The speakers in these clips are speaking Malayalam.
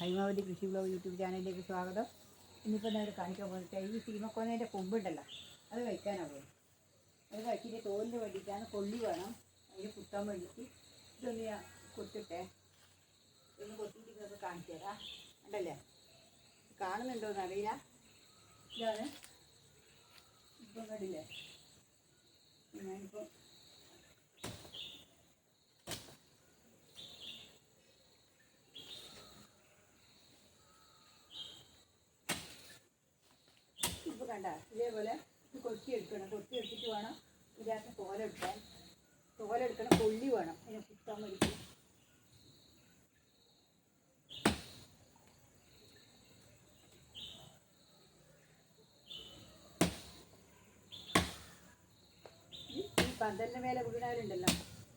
ഹൈമാവതി കൃഷി ബ്ലോഗ് യൂട്യൂബ് ചാനലിലേക്ക് സ്വാഗതം. ഇന്നിപ്പോൾ ഞാൻ കാണിക്കാൻ പോകുന്നത് ഈ സീമക്കോന്നേൻ്റെ കൊമ്പുണ്ടല്ലോ, അത് കഴിക്കാനാണ് പോകുന്നത്. അത് കഴിച്ചിട്ട് തോലിന് വേണ്ടിയിട്ടാണ്. കൊള്ളി വേണം അതിന് കുത്താൻ വേണ്ടിയിട്ട്. ഇതൊന്ന് ഞാൻ കൊത്തിട്ടെ, ഒന്ന് കൊത്തിയിട്ട് നിങ്ങൾക്ക് കാണിച്ചു തരാം. ഉണ്ടല്ലേ, കാണുന്നുണ്ടോയെന്ന് അറിയില്ല. ഇതാണ് ഇപ്പം കണ്ടില്ലേ. ഞാനിപ്പോൾ കണ്ട ഇതേപോലെ ഇത് കൊത്തിയെടുക്കണം. കൊത്തിയെടുത്തിട്ട് വേണം ഇതിനകത്ത് തോലെടുക്കാൻ. തോലെടുക്കണം, കൊള്ളി വേണം അതിനെ കുത്താൻ വേണ്ടിയിട്ട്. ഈ പന്തലിൻ്റെ മേലെ വീണാലുണ്ടല്ലോ,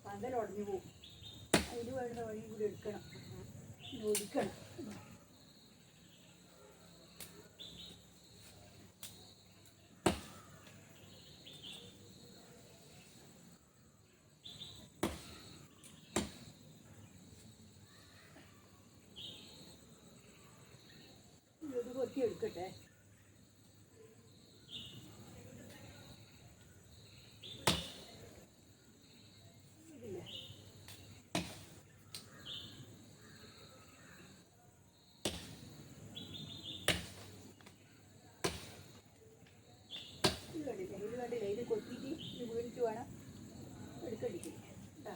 പന്തൽ ഉടഞ്ഞു പോകും. അതിന് വേണ്ട വഴി കൂടി എടുക്കണം, ഒടിക്കണം. ഇത് കൊത്തി എടുക്കട്ടെ. ഇതില്ലേ, ഇത് കണ്ടില്ലേ, ഇത് കൊത്തിയിട്ട് ഇത് വീണിട്ട് വേണം എടുക്കണ്ടിക്ക്. കേട്ടോ,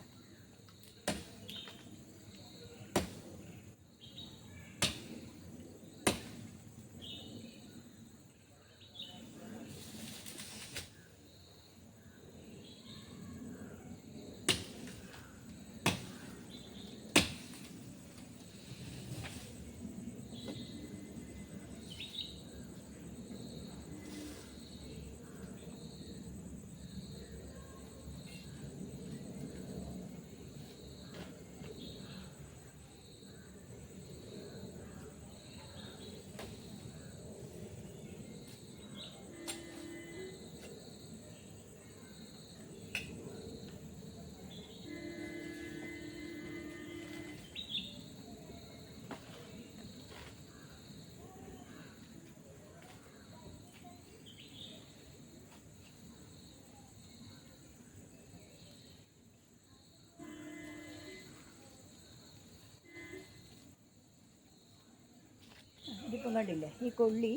ഇതിപ്പം കണ്ടില്ലേ ഈ കൊള്ളി.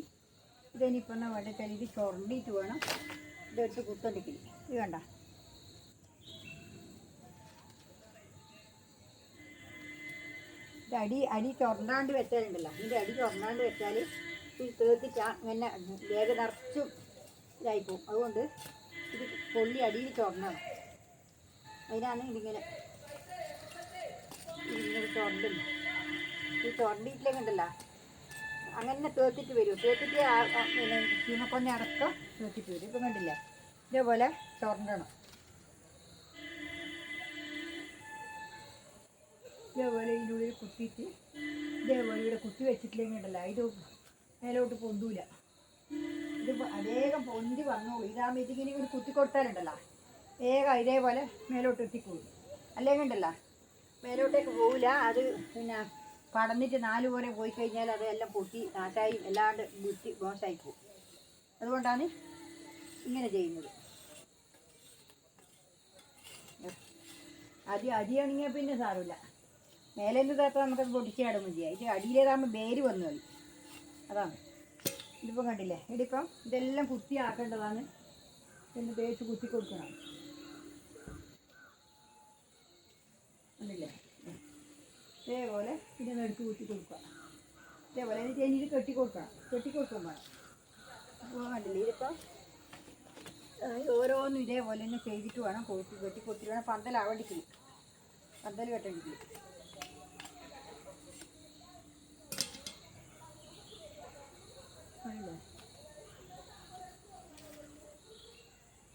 ഇതിനിപ്പം എന്നാ വേണ്ട വെച്ചാൽ ഇത് ചുരണ്ടിയിട്ട് വേണം ഇതെടുത്ത് കുത്തണ്ടിക്കില്ല. ഇത് കണ്ട, ഇത് അടി ചുരണ്ടാണ്ട് വെച്ചാലുണ്ടല്ലോ, ഇതിൻ്റെ അടി ചുരണ്ടാണ്ട് വെച്ചാൽ ഇത് തേർത്തിട്ട് ഇങ്ങനെ വേഗം നിറച്ചും ഇതായിപ്പോവും. അതുകൊണ്ട് ഇത് കൊള്ളി അടിയിൽ ചുരണ്ടണം. അതിനാണ് ഇതിങ്ങനെ ചുരണ്ടുന്നത്. ഈ ചുരണ്ടിയിട്ടില്ലേക്കുണ്ടല്ലോ അങ്ങനെ തേർത്തിട്ട് വരും. തേർത്തിട്ട് പിന്നെ ചീമക്കൊന്ന അടക്കം തേർത്തിട്ട് വരും. ഇപ്പം കണ്ടില്ല, ഇതേപോലെ ചുരണ്ടണം. ഇതേപോലെ ഇതിനുള്ളിൽ കുത്തിയിട്ട് ഇതേപോലെ ഇവിടെ കുത്തി വെച്ചിട്ടില്ലെങ്കിൽ ഉണ്ടല്ലോ ഇത് മേലോട്ട് പൊന്തൂല. ഇത് വേഗം പൊന്തി വന്നോളൂ. ഇതാകുമ്പോൾ ഇതിങ്ങനെ കൂടി കുത്തി കൊടുത്താലുണ്ടല്ലോ വേഗം ഇതേപോലെ മേലോട്ട് എത്തിക്കോളൂ. അല്ലെങ്കിൽ ഉണ്ടല്ലോ മേലോട്ടേക്ക് പോവില്ല. അത് പിന്നെ പടന്നിട്ട് 4 പോലെ പോയി കഴിഞ്ഞാൽ അതെല്ലാം പൊട്ടി നാശായി എല്ലാണ്ട് വിട്ടി മോശമായി പോകും. അതുകൊണ്ടാണ് ഇങ്ങനെ ചെയ്യുന്നത്. അടിയാണെങ്കിൽ പിന്നെ സാരമില്ല, മേലെ നിന്ന് തേർത്താൽ നമുക്കത് പൊട്ടിച്ചാടും മതിയായി. ഇത് അടിയിലേതാകുമ്പോൾ വേര് വന്നു കളി. അതാണ് ഇതിപ്പം കണ്ടില്ലേ. ഇതിപ്പം ഇതെല്ലാം കുത്തിയാക്കേണ്ടതാണ്. പിന്നെ തേച്ച് കുത്തി കൊടുക്കണം. കണ്ടില്ലേ, ഇതേപോലെ ഇതിനെ എടുത്ത് കുത്തി കൊടുക്കുക. ഇതേപോലെ ഇത് ചെന്നിട്ട് കെട്ടിക്കൊടുക്കണം. കെട്ടിക്കൊടുക്കാൻ വേണം. അപ്പോൾ കണ്ടില്ലേ ഇതിപ്പം ഓരോന്നും ഇതേപോലെ തന്നെ ചെയ്തിട്ട് വേണം കെട്ടിക്കൊടുത്തിട്ട് വേണം പന്തലാവേണ്ടിക്കില്ല. പന്തൽ കെട്ടേണ്ടിക്കില്ല. കണ്ടില്ലേ,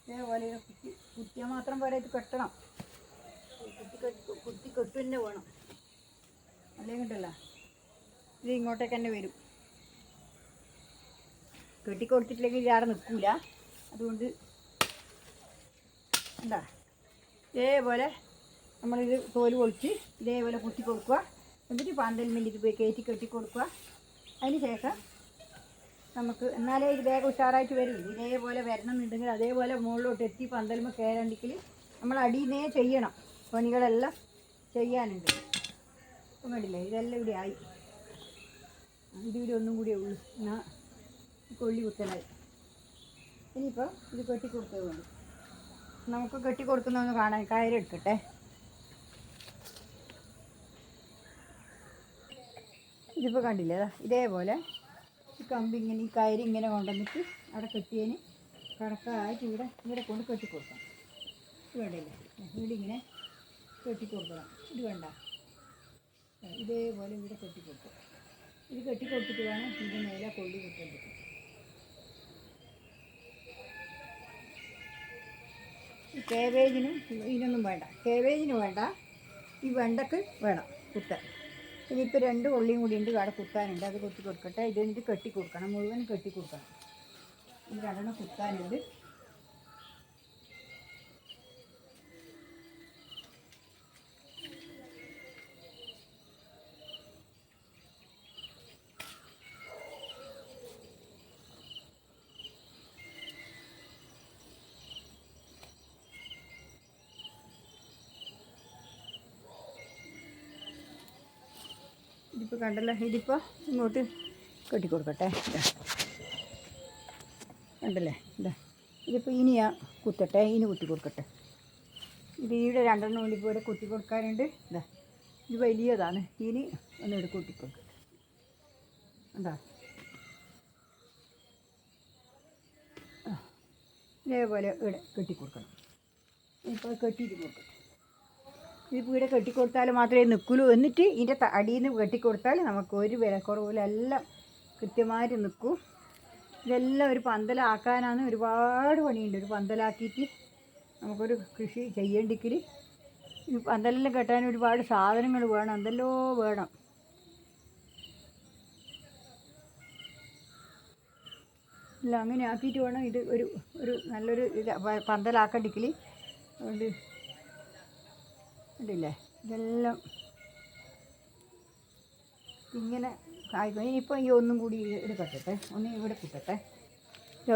ഇതേപോലെ കുത്തിയാൽ മാത്രം പോലെ ഇത് കെട്ടണം. കുത്തി കെട്ടു തന്നെ വേണം. അല്ലെങ്കിൽ ഉണ്ടല്ലോ ഇത് ഇങ്ങോട്ടേക്ക് തന്നെ വരും. കെട്ടിക്കൊടുത്തിട്ടില്ലെങ്കിൽ ഇത് അവിടെ നിൽക്കില്ല. അതുകൊണ്ട് എന്താ ഇതേപോലെ നമ്മളിത് തോല് പൊളിച്ച് ഇതേപോലെ കുത്തി കൊടുക്കുക. എന്നിട്ട് പന്തൽമേൽ ഇത് പോയി കയറ്റി കെട്ടി കൊടുക്കുക. അതിന് ശേഷം നമുക്ക് എന്നാലേ ഇത് വേഗം ഉഷാറായിട്ട് വരും. ഇതേപോലെ വരണം എന്നുണ്ടെങ്കിൽ അതേപോലെ മുകളിലോട്ട് എത്തി പന്തൽമ കയറണ്ടെങ്കിൽ നമ്മൾ അടിയിലേ ചെയ്യണം. പണികളെല്ലാം ചെയ്യാനുണ്ട്. ഇപ്പം കണ്ടില്ലേ, ഇതെല്ലാം ഇവിടെ ആയി. ഇതിവിടെ ഒന്നും കൂടിയേ ഉള്ളൂ. എന്നാൽ കൊള്ളി കുത്തലായി. ഇനിയിപ്പോൾ ഇത് കെട്ടി കൊടുത്തത് കൊണ്ട് നമുക്ക് കെട്ടി കൊടുക്കുന്നതൊന്ന് കാണാൻ കയറെടുക്കട്ടെ. ഇതിപ്പോൾ കണ്ടില്ലേ, ഇതേപോലെ ഈ കമ്പി ഇങ്ങനെ ഈ കയറി ഇങ്ങനെ കൊണ്ടുവന്നിട്ട് അവിടെ കെട്ടിയതിന് കറക്റ്റായിട്ട് ഇവിടെ കൊണ്ട് കെട്ടിക്കൊടുക്കണം. ഇത് വേണ്ടല്ലേ, ഇവിടെ ഇങ്ങനെ കെട്ടിക്കൊടുക്കണം. ഇത് വേണ്ട, ഇതേപോലെ ഇവിടെ കെട്ടിക്കൊടുക്കും. ഇത് കെട്ടിക്കൊടുത്തിട്ട് വേണം ഇതിൻ്റെ മേലെ കൊള്ളി കുത്തേണ്ടത്. കേബേജിനും ഇതിനൊന്നും വേണ്ട, കേബേജിന് വേണ്ട, ഈ വെണ്ടക്ക് വേണം കുത്താൻ. ഇനിയിപ്പോൾ 2 കൊള്ളിയും കൂടി ഉണ്ട് അവിടെ കുത്താനുണ്ട്, അത് കുത്തി കൊടുക്കട്ടെ. ഇത് കെട്ടി കൊടുക്കണം, മുഴുവൻ കെട്ടി കൊടുക്കണം. ഇത് 2 കുത്താനുണ്ട്. ഇതിപ്പോൾ കണ്ടല്ലോ, ഇതിപ്പോൾ ഇങ്ങോട്ട് കെട്ടിക്കൊടുക്കട്ടെ. കണ്ടല്ലേ, ഇതിപ്പോൾ ഇനി ഞാൻ കുത്തട്ടെ, ഇനി കുത്തി കൊടുക്കട്ടെ. ഇത് ഈടെ 2 കൂടി പോലെ കുത്തി കൊടുക്കാനുണ്ട്. ഇത് വലിയതാണ്, ഇനി ഒന്ന് ഇവിടെ കുത്തി കൊടുക്കട്ടെ. എന്താ ഇതേപോലെ ഇവിടെ കെട്ടിക്കൊടുക്കണം. ഇപ്പോൾ കെട്ടിയിട്ട് കൊടുക്കട്ടെ. ഇതിപ്പോൾ ഇവിടെ കെട്ടിക്കൊടുത്താൽ മാത്രമേ നിൽക്കുള്ളൂ. എന്നിട്ട് ഇതിൻ്റെ അടിയിൽ നിന്ന് കെട്ടിക്കൊടുത്താൽ നമുക്ക് ഒരു വിലക്കുറവിലെല്ലാം കൃത്യമായിട്ട് നിൽക്കും. ഇതെല്ലാം ഒരു പന്തലാക്കാനാണ് ഒരുപാട് പണിയുണ്ട്. ഒരു പന്തലാക്കിയിട്ട് നമുക്കൊരു കൃഷി ചെയ്യേണ്ടെങ്കിൽ ഈ പന്തലെല്ലാം കെട്ടാൻ ഒരുപാട് സാധനങ്ങൾ വേണം, എന്തെല്ലോ വേണം. ഇല്ല, അങ്ങനെ ആക്കിയിട്ട് വേണം ഇത് ഒരു നല്ലൊരു പന്തലാക്കണ്ടെങ്കിൽ. അതുകൊണ്ട് കണ്ടില്ലേ, ഇതെല്ലാം ഇങ്ങനെ ആയിക്കോ. ഇനിയിപ്പോൾ ഈ ഒന്നും കൂടി ഇവിടെ കെട്ടട്ടെ, ഒന്ന് ഇവിടെ കുത്തട്ടെ,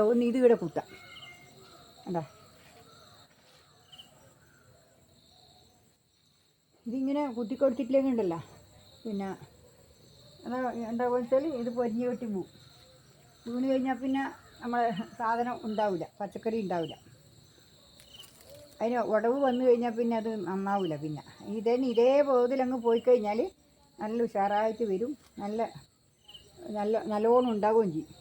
ഒന്ന് ഇത് ഇവിടെ കുത്താം. കണ്ടോ, ഇതിങ്ങനെ കുത്തിക്കൊടുത്തിട്ടില്ലെങ്കിൽ ഉണ്ടല്ലോ, പിന്നെ എന്താണെന്ന് വെച്ചാൽ ഇത് പൊരിഞ്ഞ് കെട്ടി പോവും. വീണ് കഴിഞ്ഞാൽ പിന്നെ നമ്മളെ സാധനം ഉണ്ടാവില്ല, പച്ചക്കറി ഉണ്ടാവില്ല. അതിന് ഉടവ് വന്നു കഴിഞ്ഞാൽ പിന്നെ അത് നന്നാവില്ല. പിന്നെ ഇതേ ബോധത്തിലങ്ങ് പോയി കഴിഞ്ഞാൽ നല്ല ഉഷാറായിട്ട് വരും, നല്ലോണം ഉണ്ടാവുകയും ചെയ്യും.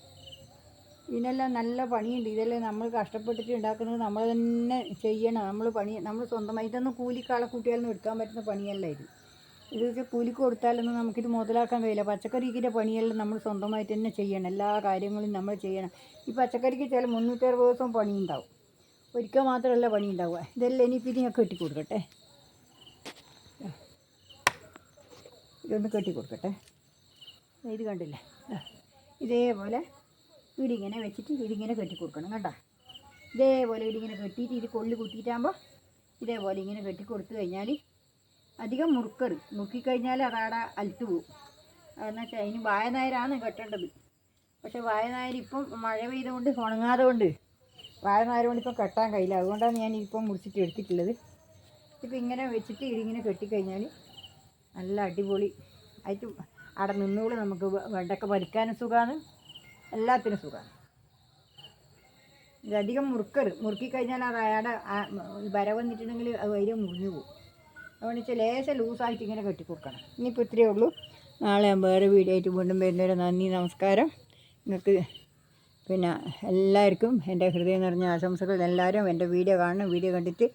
ഇതിനെല്ലാം നല്ല പണിയുണ്ട്. ഇതെല്ലാം നമ്മൾ കഷ്ടപ്പെട്ടിട്ട് ഉണ്ടാക്കുന്നത് നമ്മൾ തന്നെ ചെയ്യണം. നമ്മൾ സ്വന്തമായി ഇതൊന്നും കൂലിക്കാളെ കുട്ടികളൊന്നും എടുക്കാൻ പറ്റുന്ന പണിയല്ല ഇത്. ഇത് കൂലിക്ക് കൊടുത്താലൊന്നും നമുക്കിത് മുതലാക്കാൻ കഴിയില്ല. പച്ചക്കറിക്കിൻ്റെ പണിയെല്ലാം നമ്മൾ സ്വന്തമായിട്ട് തന്നെ ചെയ്യണം. എല്ലാ കാര്യങ്ങളും നമ്മൾ ചെയ്യണം. ഈ പച്ചക്കറിക്ക് ചില 360 ദിവസം പണിയുണ്ടാവും, ഒരിക്കൽ മാത്രമല്ല പണി ഉണ്ടാവുക. ഇതെല്ലാം ഇനിയിപ്പോൾ ഇത് ഞാൻ കെട്ടിക്കൊടുക്കട്ടെ. ഇതൊന്ന് കെട്ടിക്കൊടുക്കട്ടെ. ഇത് കണ്ടില്ലേ, ഇതേപോലെ ഇടിങ്ങനെ വെച്ചിട്ട് ഇതിങ്ങനെ കെട്ടിക്കൊടുക്കണം. കണ്ടോ, ഇതേപോലെ ഇടിങ്ങനെ കെട്ടിയിട്ട് ഇത് കൊള്ളി കുത്തിയിട്ടാകുമ്പോൾ ഇതേപോലെ ഇങ്ങനെ കെട്ടിക്കൊടുത്തു കഴിഞ്ഞാൽ അധികം മുറുക്കിക്കഴിഞ്ഞാൽ അതവിടെ അലത്ത് പോവും. അതെന്ന് വെച്ചാൽ അതിന് വാഴനായരാണ് കെട്ടേണ്ടത്. പക്ഷേ വാഴനായർ ഇപ്പം മഴ പെയ്തുകൊണ്ട് ഉണങ്ങാതെ കൊണ്ട് വാഴനായർ കൊണ്ട് ഇപ്പം കെട്ടാൻ കഴിയില്ല. അതുകൊണ്ടാണ് ഞാൻ ഇപ്പം മുറിച്ചിട്ട് എടുത്തിട്ടുള്ളത്. ഇപ്പം ഇങ്ങനെ വെച്ചിട്ട് ഇതിങ്ങനെ കെട്ടിക്കഴിഞ്ഞാൽ നല്ല അടിപൊളി ആയിട്ട് അവിടെ നിന്നോളൂ. നമുക്ക് വെണ്ടക്ക പരിക്കാനും സുഖമാണ്, എല്ലാത്തിനും സുഖമാണ്. ഇതധികം മുറുക്കിക്കഴിഞ്ഞാൽ അത് അയാടെ വര വന്നിട്ടുണ്ടെങ്കിൽ അത് വൈര മുറിഞ്ഞു പോകും. അതുകൊണ്ട് വെച്ചാൽ ലേശം ലൂസായിട്ട് ഇങ്ങനെ കെട്ടിക്കൊടുക്കണം. ഇനിയിപ്പോൾ ഇത്രയേ ഉള്ളൂ. നാളെ ഞാൻ വേറെ വീഡിയോ ആയിട്ട് വീണ്ടും വരുന്നവരെ നന്ദി, നമസ്കാരം. നിങ്ങൾക്ക് പിന്നെ എല്ലാവർക്കും എൻ്റെ ഹൃദയം നിറഞ്ഞ ആശംസകൾ. എല്ലാവരും എൻ്റെ വീഡിയോ കാണണം. വീഡിയോ കണ്ടിട്ട്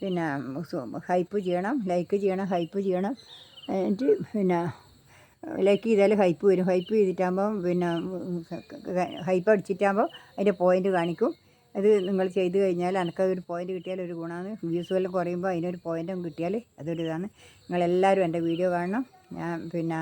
പിന്നെ ഹൈപ്പ് ചെയ്യണം, ലൈക്ക് ചെയ്യണം, ഹൈപ്പ് ചെയ്യണം. എന്നിട്ട് പിന്നെ ലൈക്ക് ചെയ്താൽ ഹൈപ്പ് വരും. ഹൈപ്പ് ചെയ്തിട്ടാകുമ്പം പിന്നെ ഹൈപ്പ് അടിച്ചിട്ടാകുമ്പോൾ അതിൻ്റെ പോയിൻ്റ് കാണിക്കും. അത് നിങ്ങൾ ചെയ്ത് കഴിഞ്ഞാൽ എനിക്കതൊരു പോയിൻ്റ് കിട്ടിയാൽ ഒരു ഗുണമാണ്. വ്യൂസ് എല്ലാം കുറയുമ്പോൾ അതിനൊരു പോയിൻ്റും കിട്ടിയാൽ അതൊരു ഇതാണ്. നിങ്ങളെല്ലാവരും എൻ്റെ വീഡിയോ കാണണം. ഞാൻ പിന്നെ